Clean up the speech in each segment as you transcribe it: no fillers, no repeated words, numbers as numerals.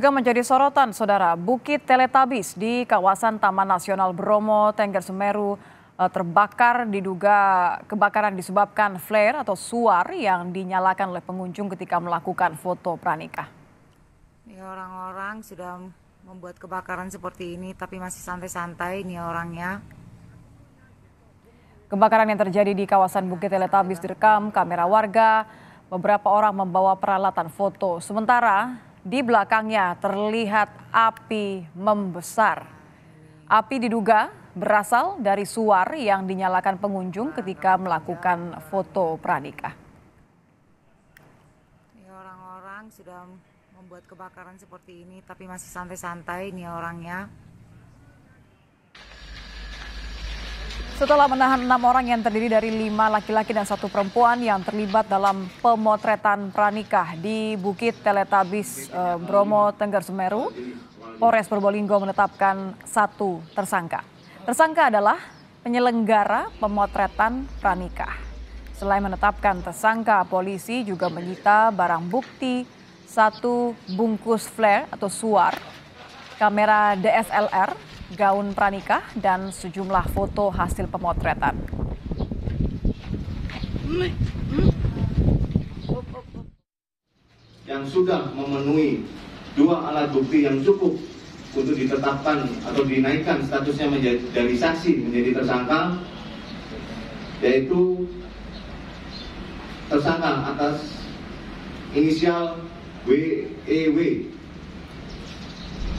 Juga menjadi sorotan, Saudara, Bukit Teletabis di kawasan Taman Nasional Bromo, Tengger Semeru terbakar. Diduga kebakaran disebabkan flare atau suar yang dinyalakan oleh pengunjung ketika melakukan foto pranikah. Ini orang-orang sudah membuat kebakaran seperti ini, tapi masih santai-santai nih orangnya. Kebakaran yang terjadi di kawasan Bukit Teletabis direkam kamera warga. Beberapa orang membawa peralatan foto. Sementara di belakangnya terlihat api membesar. Api diduga berasal dari suar yang dinyalakan pengunjung ketika melakukan foto pranikah. Ini orang-orang sudah membuat kebakaran seperti ini, tapi masih santai-santai nih orangnya. Setelah menahan 6 orang yang terdiri dari 5 laki-laki dan 1 perempuan yang terlibat dalam pemotretan pranikah di Bukit Teletabis Bromo, Tengger Semeru, Polres Probolinggo menetapkan 1 tersangka. Tersangka adalah penyelenggara pemotretan pranikah. Selain menetapkan tersangka, polisi juga menyita barang bukti 1 bungkus flare atau suar, kamera DSLR, gaun pranikah, dan sejumlah foto hasil pemotretan. Yang sudah memenuhi 2 alat bukti yang cukup untuk ditetapkan atau dinaikkan statusnya dari saksi menjadi tersangka, yaitu tersangka atas inisial WEW.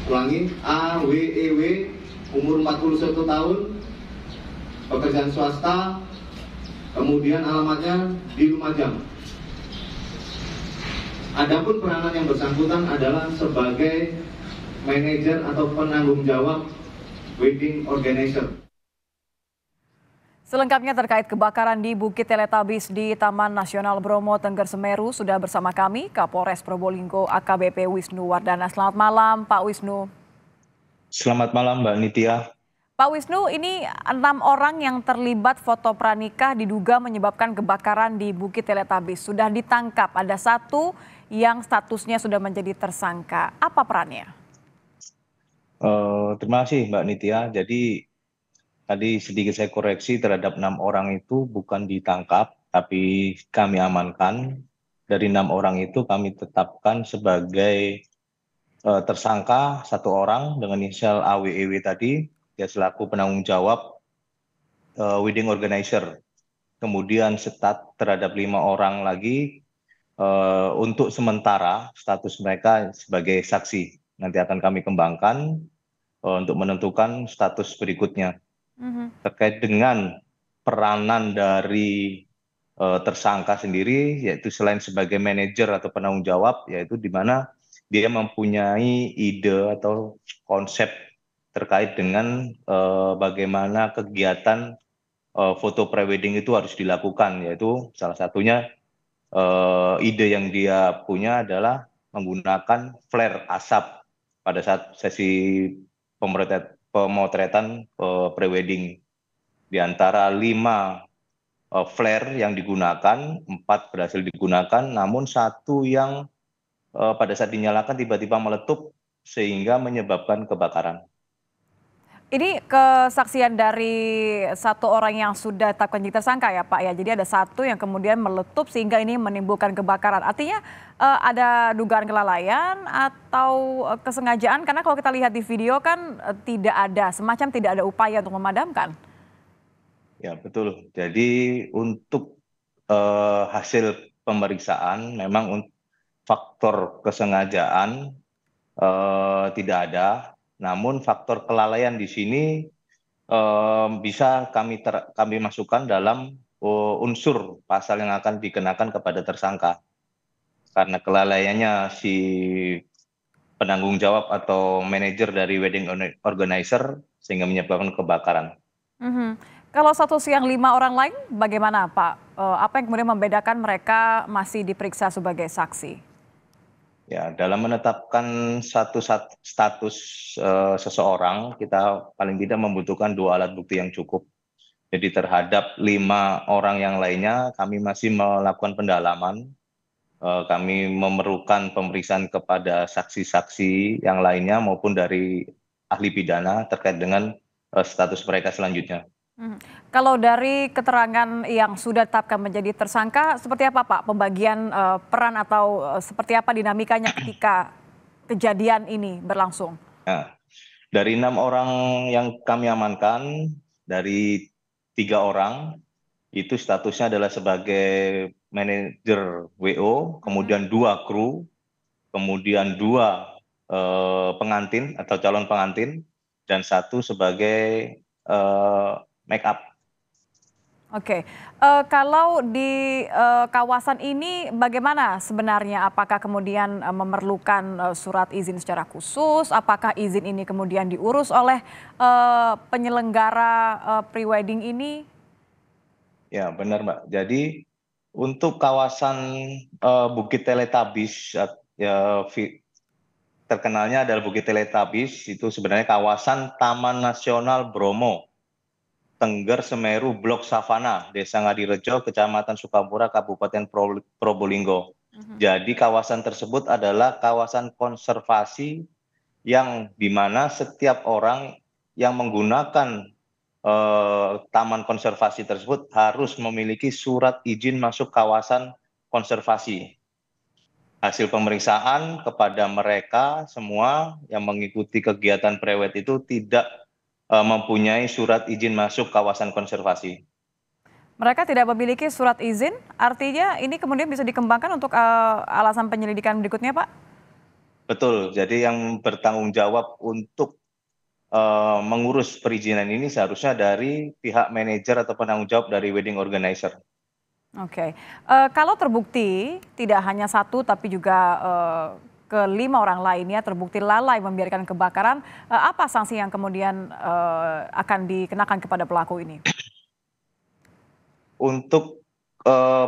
Ulangi, AWEW, umur 41 tahun, pekerjaan swasta, kemudian alamatnya di Lumajang. Adapun peranan yang bersangkutan adalah sebagai manajer atau penanggung jawab wedding organizer. Selengkapnya terkait kebakaran di Bukit Teletabis di Taman Nasional Bromo, Tengger Semeru, sudah bersama kami Kapolres Probolinggo AKBP Wisnu Wardana. Selamat malam, Pak Wisnu. Selamat malam, Mbak Nitya. Pak Wisnu, ini 6 orang yang terlibat foto pranikah diduga menyebabkan kebakaran di Bukit Teletabis. Sudah ditangkap, ada 1 yang statusnya sudah menjadi tersangka. Apa perannya? Terima kasih, Mbak Nitya. Jadi tadi sedikit saya koreksi, terhadap 6 orang itu bukan ditangkap, tapi kami amankan. Dari 6 orang itu kami tetapkan sebagai tersangka 1 orang dengan inisial AWEW tadi, dia selaku penanggung jawab wedding organizer. Kemudian terhadap 5 orang lagi untuk sementara status mereka sebagai saksi. Nanti akan kami kembangkan untuk menentukan status berikutnya. Terkait dengan peranan dari tersangka sendiri, yaitu selain sebagai manajer atau penanggung jawab, yaitu di mana dia mempunyai ide atau konsep terkait dengan bagaimana kegiatan foto prewedding itu harus dilakukan, yaitu salah satunya ide yang dia punya adalah menggunakan flare asap pada saat sesi pemotretan prewedding. Di antara 5 flare yang digunakan, 4 berhasil digunakan, namun 1 yang pada saat dinyalakan tiba-tiba meletup sehingga menyebabkan kebakaran. Ini kesaksian dari 1 orang yang sudah ditetapkan jadi tersangka ya Pak ya. Jadi ada 1 yang kemudian meletup sehingga ini menimbulkan kebakaran. Artinya ada dugaan kelalaian atau kesengajaan, karena kalau kita lihat di video kan tidak ada upaya untuk memadamkan. Ya betul. Jadi untuk hasil pemeriksaan memang faktor kesengajaan tidak ada. Namun faktor kelalaian di sini bisa kami masukkan dalam unsur pasal yang akan dikenakan kepada tersangka. Karena kelalaiannya si penanggung jawab atau manajer dari wedding organizer sehingga menyebabkan kebakaran. Kalau status yang 5 orang lain bagaimana Pak? Apa yang kemudian membedakan mereka masih diperiksa sebagai saksi? Ya, dalam menetapkan satu status seseorang, kita paling tidak membutuhkan 2 alat bukti yang cukup. Jadi terhadap 5 orang yang lainnya, kami masih melakukan pendalaman kami memerlukan pemeriksaan kepada saksi-saksi yang lainnya maupun dari ahli pidana terkait dengan status mereka selanjutnya. Kalau dari keterangan yang sudah ditetapkan menjadi tersangka, seperti apa Pak pembagian peran atau seperti apa dinamikanya ketika kejadian ini berlangsung? Nah, dari 6 orang yang kami amankan, dari 3 orang itu statusnya adalah sebagai manajer WO, kemudian 2 kru, kemudian 2 pengantin atau calon pengantin, dan 1 sebagai make up. Oke, kalau di kawasan ini bagaimana sebenarnya? Apakah kemudian memerlukan surat izin secara khusus? Apakah izin ini kemudian diurus oleh penyelenggara pre-wedding ini? Ya, benar Mbak. Jadi untuk kawasan Bukit Teletabis, terkenalnya adalah Bukit Teletabis, itu sebenarnya kawasan Taman Nasional Bromo, Tengger Semeru, Blok Savana, Desa Ngadirejo, Kecamatan Sukamura, Kabupaten Probolinggo. Jadi kawasan tersebut adalah kawasan konservasi yang dimana setiap orang yang menggunakan taman konservasi tersebut harus memiliki surat izin masuk kawasan konservasi. Hasil pemeriksaan kepada mereka semua yang mengikuti kegiatan prewed itu tidak mempunyai surat izin masuk kawasan konservasi. Mereka tidak memiliki surat izin, artinya ini kemudian bisa dikembangkan untuk alasan penyelidikan berikutnya, Pak? Betul, jadi yang bertanggung jawab untuk mengurus perizinan ini seharusnya dari pihak manajer atau penanggung jawab dari wedding organizer. Oke, kalau terbukti tidak hanya 1 tapi juga ke-5 orang lainnya terbukti lalai membiarkan kebakaran, apa sanksi yang kemudian akan dikenakan kepada pelaku ini? Untuk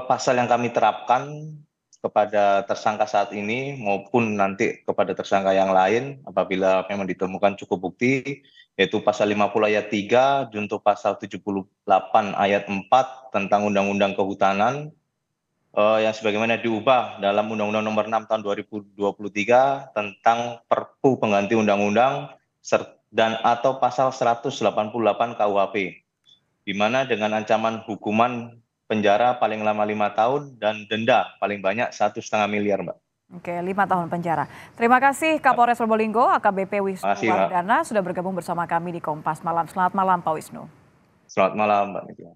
pasal yang kami terapkan kepada tersangka saat ini maupun nanti kepada tersangka yang lain apabila memang ditemukan cukup bukti, yaitu pasal 50 ayat 3 junto pasal 78 ayat 4 tentang Undang-Undang Kehutanan yang sebagaimana diubah dalam Undang-Undang Nomor 6 Tahun 2023 tentang Perpu Pengganti Undang-Undang dan atau pasal 188 KUHP, di mana dengan ancaman hukuman penjara paling lama 5 tahun dan denda paling banyak 1,5 miliar, Mbak. Oke, 5 tahun penjara. Terima kasih Kapolres Probolinggo, AKBP Wisnu Wardana sudah bergabung bersama kami di Kompas Malam. Selamat malam Pak Wisnu. Selamat malam Mbak Nitia.